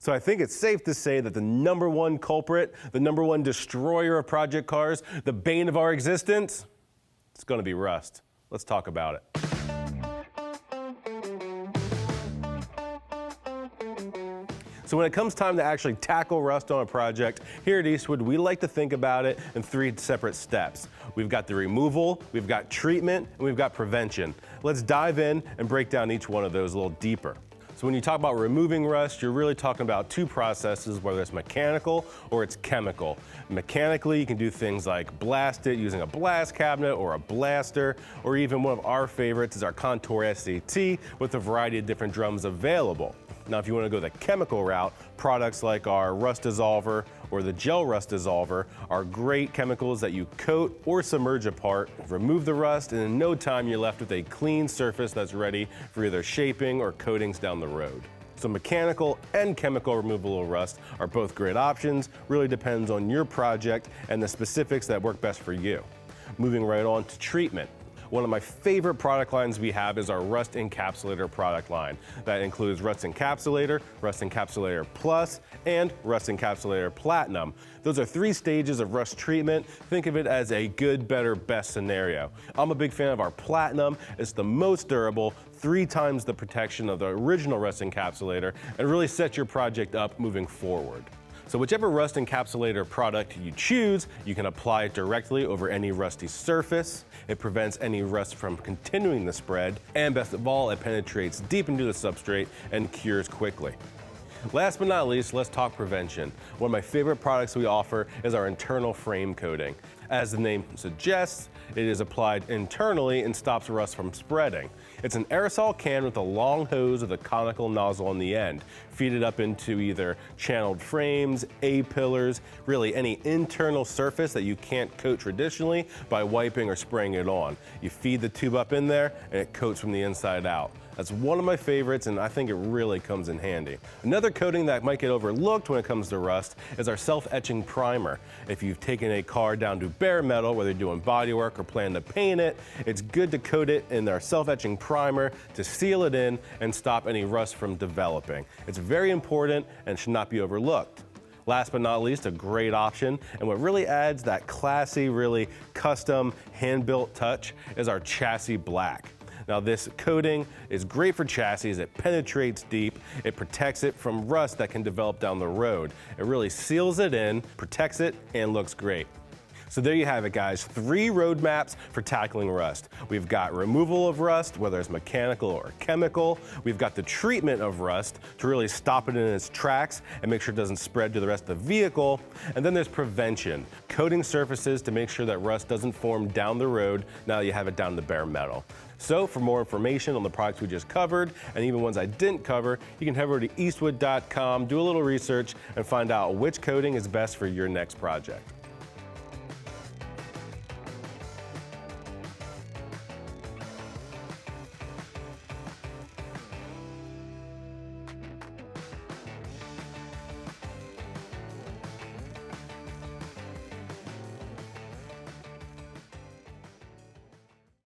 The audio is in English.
So I think it's safe to say that the #1 culprit, the #1 destroyer of project cars, the bane of our existence, it's going to be rust. Let's talk about it. So when it comes time to actually tackle rust on a project, here at Eastwood, we like to think about it in 3 separate steps. We've got the removal, we've got treatment, and we've got prevention. Let's dive in and break down each one of those a little deeper. So when you talk about removing rust, you're really talking about 2 processes, whether it's mechanical or it's chemical. Mechanically, you can do things like blast it using a blast cabinet or a blaster, or even one of our favorites is our Contour SCT with a variety of different drums available. Now, if you want to go the chemical route, products like our rust dissolver or the gel rust dissolver are great chemicals that you coat or submerge a part, remove the rust, and in no time you're left with a clean surface that's ready for either shaping or coatings down the road. So mechanical and chemical removal of rust are both great options. Really depends on your project and the specifics that work best for you. Moving right on to treatment. One of my favorite product lines we have is our Rust Encapsulator product line. That includes Rust Encapsulator, Rust Encapsulator Plus, and Rust Encapsulator Platinum. Those are 3 stages of rust treatment. Think of it as a good, better, best scenario. I'm a big fan of our Platinum. It's the most durable, 3 times the protection of the original Rust Encapsulator, and really sets your project up moving forward. So whichever Rust Encapsulator product you choose, you can apply it directly over any rusty surface. It prevents any rust from continuing to spread, and best of all, it penetrates deep into the substrate and cures quickly. Last but not least, let's talk prevention. One of my favorite products we offer is our internal frame coating. As the name suggests, it is applied internally and stops rust from spreading. It's an aerosol can with a long hose with a conical nozzle on the end. Feed it up into either channeled frames, A-pillars, really any internal surface that you can't coat traditionally by wiping or spraying it on. You feed the tube up in there and it coats from the inside out. That's one of my favorites, and I think it really comes in handy. Another coating that might get overlooked when it comes to rust is our self-etching primer. If you've taken a car down to bare metal, whether you're doing bodywork or plan to paint it, it's good to coat it in our self-etching primer to seal it in and stop any rust from developing. It's very important and should not be overlooked. Last but not least, a great option, and what really adds that classy, really custom, hand-built touch is our chassis black. Now this coating is great for chassis. It penetrates deep. It protects it from rust that can develop down the road. It really seals it in, protects it, and looks great. So there you have it, guys. 3 roadmaps for tackling rust. We've got removal of rust, whether it's mechanical or chemical. We've got the treatment of rust to really stop it in its tracks and make sure it doesn't spread to the rest of the vehicle. And then there's prevention, coating surfaces to make sure that rust doesn't form down the road now that you have it down to bare metal. So for more information on the products we just covered, and even ones I didn't cover, you can head over to eastwood.com, do a little research, and find out which coating is best for your next project.